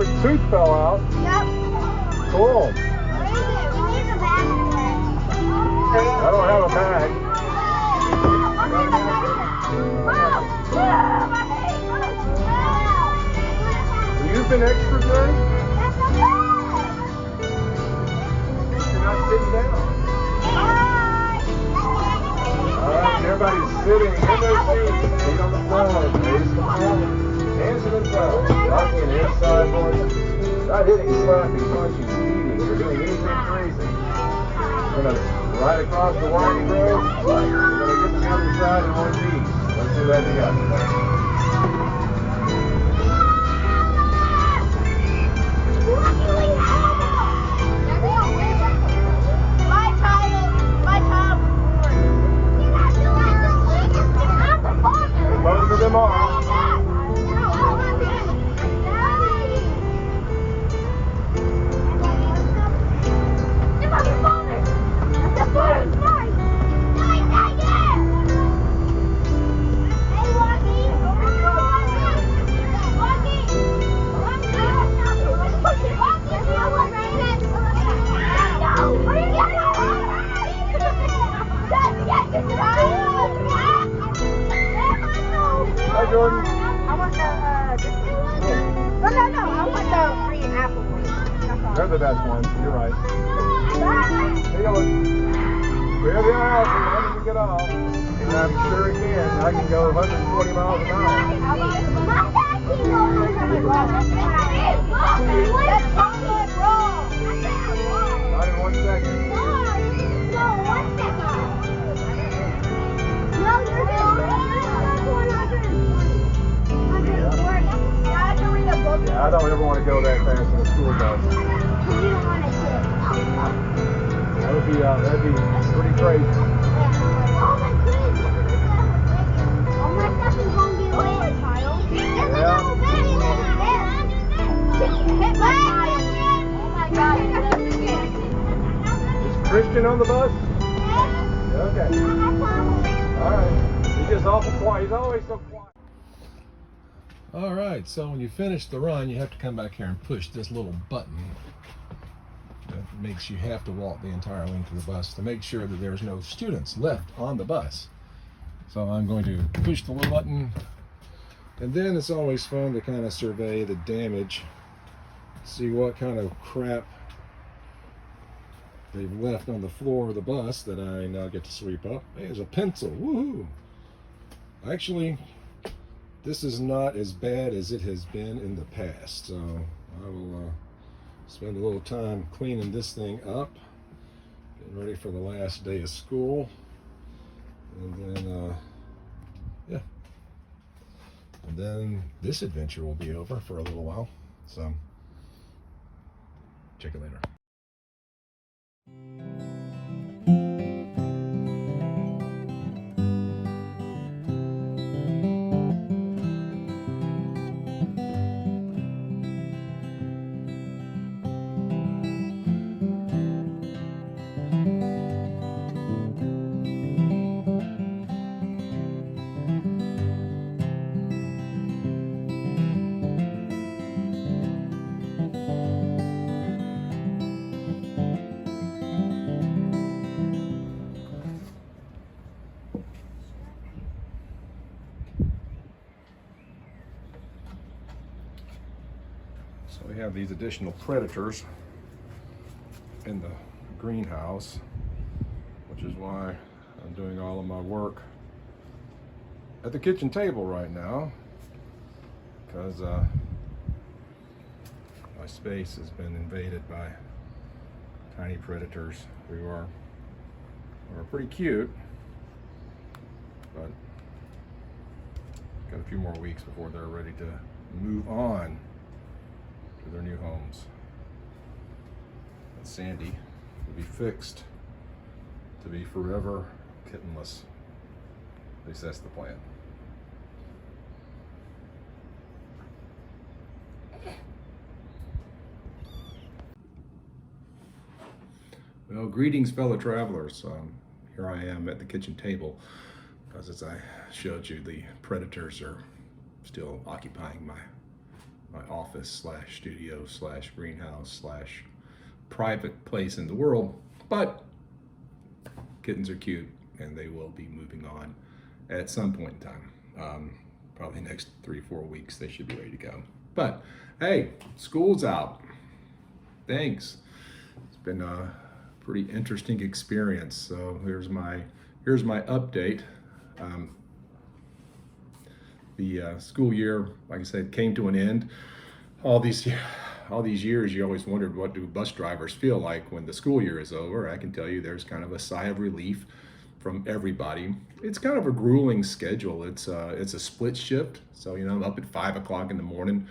a tooth fell out. Yep. Cool. Where is it? We need a bag for that. I don't have a bag. You've been exercising? That's a bag. You're not sitting down. Alright, everybody's sitting in their seats, feet on the floor, face the floor, hands to themselves, rocking inside voices, not hitting, slapping, punching, beating, or doing anything crazy. We're going to ride across the winding road. We're going to get to the other side in one piece. Let's do that together. Most of them are. Hi, Jordan. I want the, no, I want the green apple one. They're the best ones. You're right. Take a look. Clear the aisle so when you get off. And I'm sure again, I can go 120 miles an hour. Not in 1 second. Yeah, I don't ever want to go that fast in a school bus. That'd be pretty crazy. Is Christian on the bus? Okay. All right. He's just awful quiet. He's always so quiet. All right, so when you finish the run, you have to come back here and push this little button that makes you have to walk the entire length of the bus to make sure that there's no students left on the bus. So I'm going to push the little button, and then it's always fun to kind of survey the damage, see what kind of crap they've left on the floor of the bus that I now get to sweep up. Hey, there's a pencil, woohoo! Actually, this is not as bad as it has been in the past, so I will spend a little time cleaning this thing up, getting ready for the last day of school, and then yeah, and then this adventure will be over for a little while, so check it later. So we have these additional predators in the greenhouse, which is why I'm doing all of my work at the kitchen table right now, because my space has been invaded by tiny predators who are pretty cute, but got a few more weeks before they're ready to move on to their new homes. And Sandy will be fixed to be forever kittenless. At least that's the plan. Well, greetings, fellow travelers. Here I am at the kitchen table, because as I showed you, the predators are still occupying my office slash studio slash greenhouse slash private place in the world. But kittens are cute, and they will be moving on at some point in time. Probably next 3-4 weeks they should be ready to go. But hey, school's out. Thanks. It's been a pretty interesting experience. So here's my update. The school year, like I said, came to an end. All these years, you always wondered, what do bus drivers feel like when the school year is over? I can tell you there's kind of a sigh of relief from everybody. It's kind of a grueling schedule. It's a split shift. So, I'm up at 5 o'clock in the morning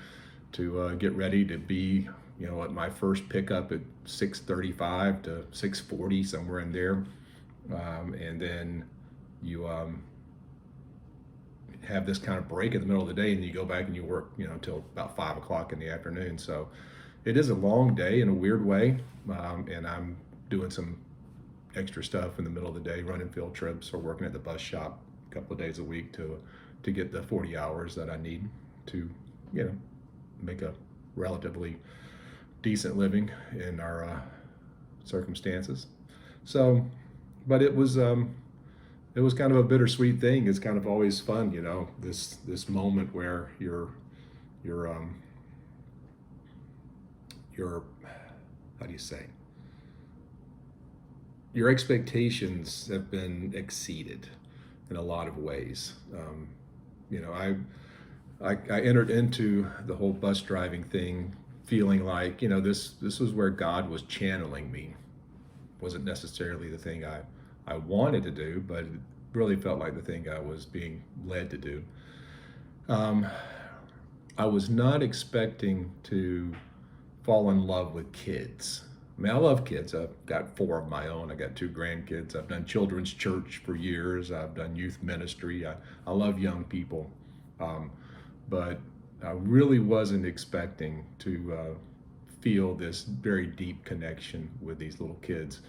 to get ready to be, at my first pickup at 6:35 to 6:40, somewhere in there. And then you have this kind of break in the middle of the day, and you go back and you work, till about 5 o'clock in the afternoon. So it is a long day in a weird way. And I'm doing some extra stuff in the middle of the day, running field trips or working at the bus shop a couple of days a week to get the 40 hours that I need to, make a relatively decent living in our circumstances. So, but it was kind of a bittersweet thing. It's kind of always fun, this moment where your how do you say? Your expectations have been exceeded in a lot of ways. I entered into the whole bus driving thing feeling like, this was where God was channeling me. Wasn't necessarily the thing I wanted to do, but it really felt like the thing I was being led to do. I was not expecting to fall in love with kids. I mean, I love kids. I've got 4 of my own. I got 2 grandkids. I've done children's church for years. I've done youth ministry. I love young people. But I really wasn't expecting to feel this very deep connection with these little kids.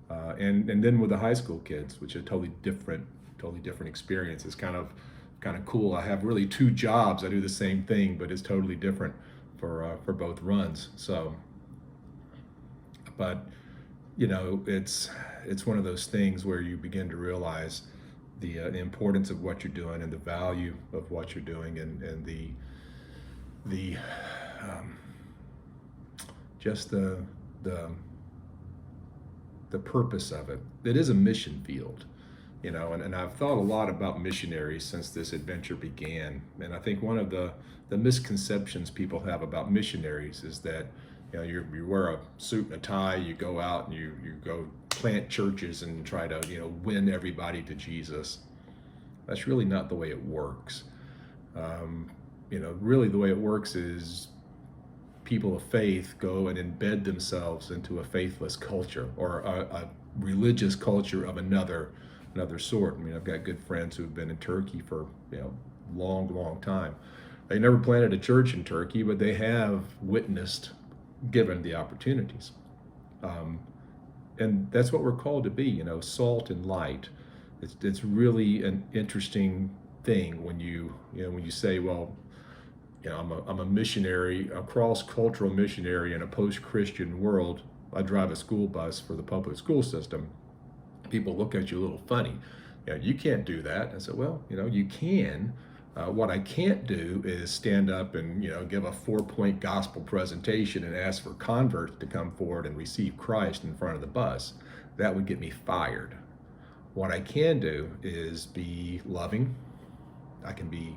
And then with the high school kids, which are totally different experience. It's kind of cool. I have really 2 jobs. I do the same thing, but it's totally different for both runs. So, but it's one of those things where you begin to realize the importance of what you're doing and the value of what you're doing, and the just the purpose of it. It is a mission field, and I've thought a lot about missionaries since this adventure began. And I think one of the misconceptions people have about missionaries is that you wear a suit and a tie, you go out and you go plant churches and try to win everybody to Jesus. That's really not the way it works. Really the way it works is people of faith go and embed themselves into a faithless culture or a religious culture of another sort. I mean, I've got good friends who have been in Turkey for long time. They never planted a church in Turkey, but they have witnessed, given the opportunities. And that's what we're called to be, salt and light. It's really an interesting thing when you say, well, I'm a missionary, a cross-cultural missionary in a post-Christian world. I drive a school bus for the public school system. People look at you a little funny. You can't do that. I said, well, you can. What I can't do is stand up and give a 4-point gospel presentation and ask for converts to come forward and receive Christ in front of the bus. That would get me fired. What I can do is be loving. I can be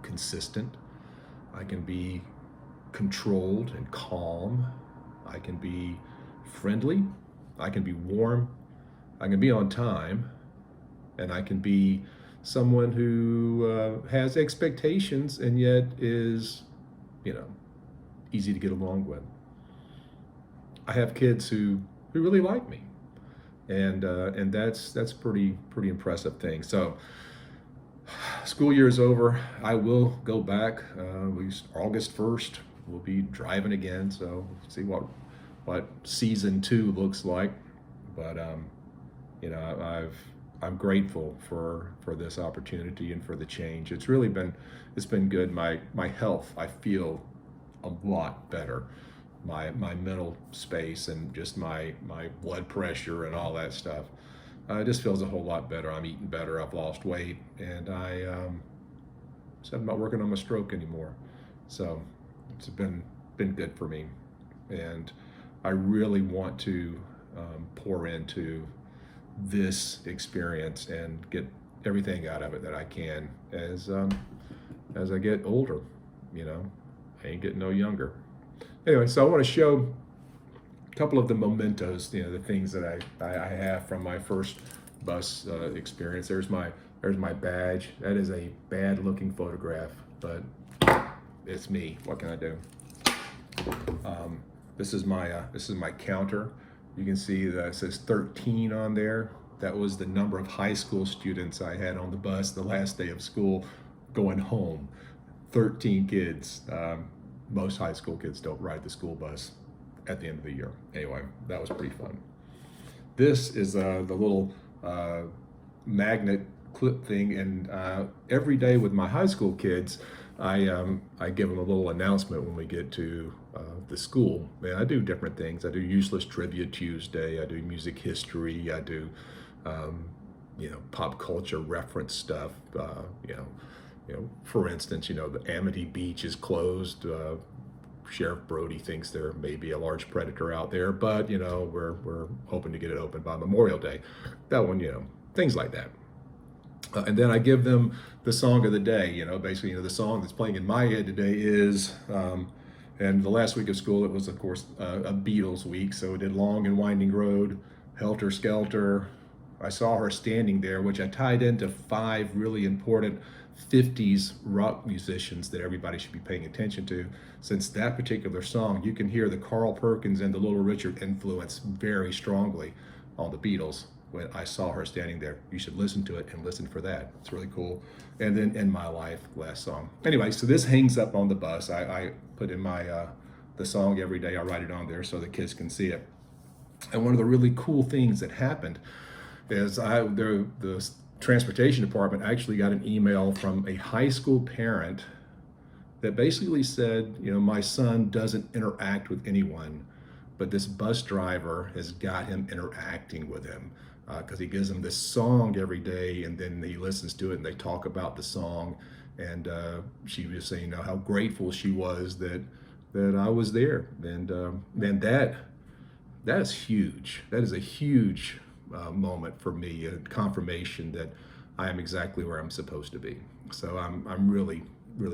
consistent. I can be controlled and calm. I can be friendly. I can be warm. I can be on time. And I can be someone who has expectations and yet is, easy to get along with. I have kids who really like me, and that's pretty impressive thing. So, school year is over. I will go back. August 1st, we'll be driving again. So see what season 2 looks like. But I'm grateful for this opportunity and for the change. It's been good. My health, I feel a lot better. My mental space and just my blood pressure and all that stuff. It just feels a whole lot better. I'm eating better. I've lost weight, and so I'm not working on my stroke anymore. So it's been good for me, and I really want to pour into this experience and get everything out of it that I can as I get older. You know, I ain't getting no younger. Anyway, so I want to show a couple of the mementos, you know, the things that I have from my first bus experience. There's my badge. That is a bad looking photograph, but it's me. What can I do? This is my counter. You can see that it says 13 on there. That was the number of high school students I had on the bus the last day of school going home. 13 kids. Most high school kids don't ride the school bus at the end of the year. Anyway, that was pretty fun. This is the little magnet clip thing, and every day with my high school kids, I give them a little announcement when we get to the school. And I do different things. I do Useless Trivia Tuesday. I do music history. I do you know, pop culture reference stuff. You know, for instance, you know, the Amity Beach is closed. Sheriff Brody thinks there may be a large predator out there, but you know, we're hoping to get it open by Memorial Day. That one, you know, things like that. And then I give them the song of the day. You know, basically, you know, the song that's playing in my head today is, and the last week of school, it was of course a Beatles week, so we did Long and Winding Road, Helter Skelter, I Saw Her Standing There, which I tied into 5 really important 50s rock musicians that everybody should be paying attention to. Since that particular song, you can hear the Carl Perkins and the Little Richard influence very strongly on the Beatles. When I Saw Her Standing There, you should listen to it and listen for that. It's really cool. And then In My Life, last song. Anyway, so this hangs up on the bus. I put in my the song every day. I write it on there so the kids can see it. And one of the really cool things that happened is the transportation department actually got an email from a high school parent that basically said, you know, my son doesn't interact with anyone, but this bus driver has got him interacting with him because he gives him this song every day, and then he listens to it and they talk about the song. And she was saying, you know, how grateful she was that I was there. And man, that is huge. That is a huge moment for me, a confirmation that I am exactly where I'm supposed to be. So I'm really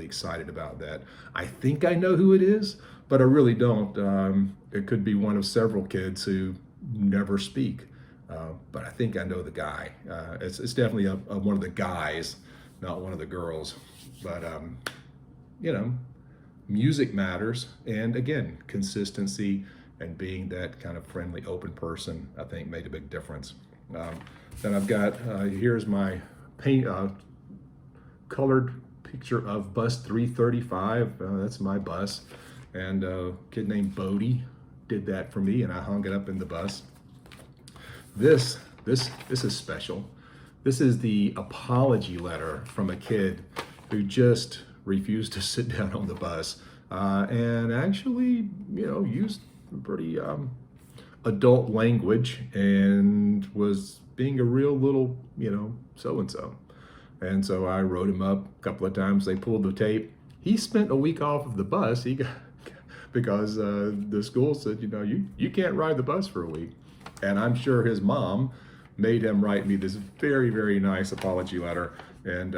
excited about that. I think I know who it is, but I really don't. It could be one of several kids who never speak, but I think I know the guy. It's definitely one of the guys, not one of the girls. But you know, music matters, and again, consistency and being that kind of friendly, open person, I think made a big difference. Then I've got here's my colored picture of bus 335. That's my bus, and a kid named Bodie did that for me, and I hung it up in the bus. This is special. This is the apology letter from a kid who just refused to sit down on the bus and actually, you know, used pretty adult language and was being a real little, you know, so-and-so. And so I wrote him up a couple of times. They pulled the tape. He spent a week off of the bus. He got, because the school said, you know, you can't ride the bus for a week. And I'm sure his mom made him write me this very, very nice apology letter. And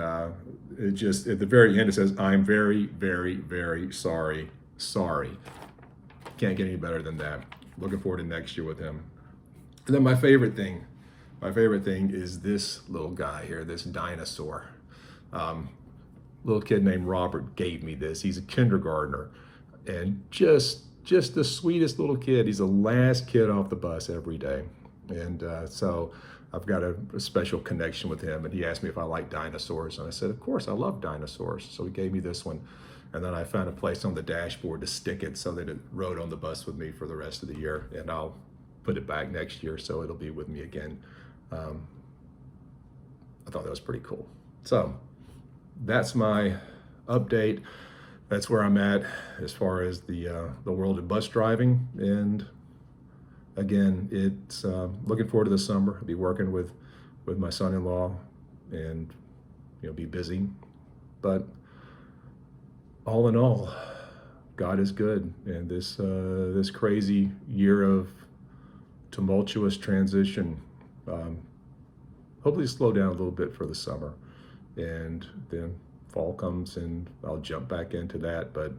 it just, at the very end, it says, I'm very, very, very sorry. Sorry. Can't get any better than that. Looking forward to next year with him. And then my favorite thing is this little guy here, this dinosaur. Little kid named Robert gave me this. He's a kindergartner, and just the sweetest little kid. He's the last kid off the bus every day. And so I've got a special connection with him, and he asked me if I like dinosaurs, and I said, of course, I love dinosaurs. So he gave me this one, and then I found a place on the dashboard to stick it so that it rode on the bus with me for the rest of the year, and I'll put it back next year so it'll be with me again. I thought that was pretty cool. So that's my update. that's where I'm at as far as the world of bus driving. And again, it's looking forward to the summer. I'll be working with my son-in-law, and be busy. But all in all, God is good, and this crazy year of tumultuous transition hopefully slow down a little bit for the summer, and then fall comes and I'll jump back into that. But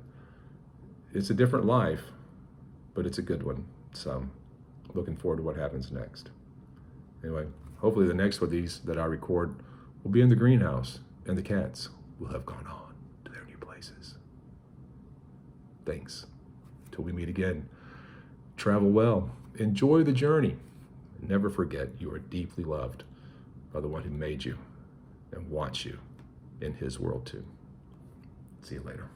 it's a different life, but it's a good one. So looking forward to what happens next. Anyway, hopefully the next one of these that I record will be in the greenhouse, and the cats will have gone on to their new places. Thanks. Till we meet again, travel well, enjoy the journey. Never forget you are deeply loved by the one who made you and wants you in his world too. See you later.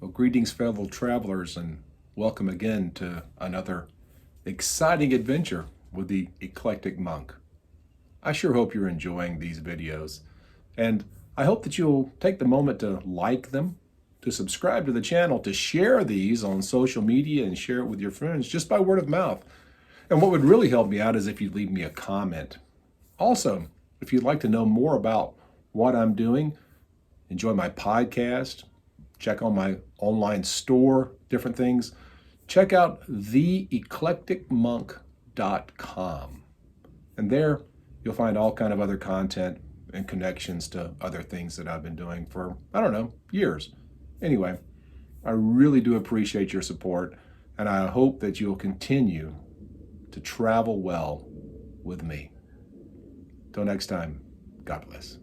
Well, greetings, fellow travelers, and welcome again to another exciting adventure with the Eclectic Monk. I sure hope you're enjoying these videos, and I hope that you'll take the moment to like them, to subscribe to the channel, to share these on social media and share it with your friends just by word of mouth. And what would really help me out is if you'd leave me a comment. Also, if you'd like to know more about what I'm doing, enjoy my podcast, check on my online store, different things, check out theeclecticmonk.com. And there you'll find all kind of other content and connections to other things that I've been doing for, years. Anyway, I really do appreciate your support, and I hope that you'll continue to travel well with me. Till next time, God bless.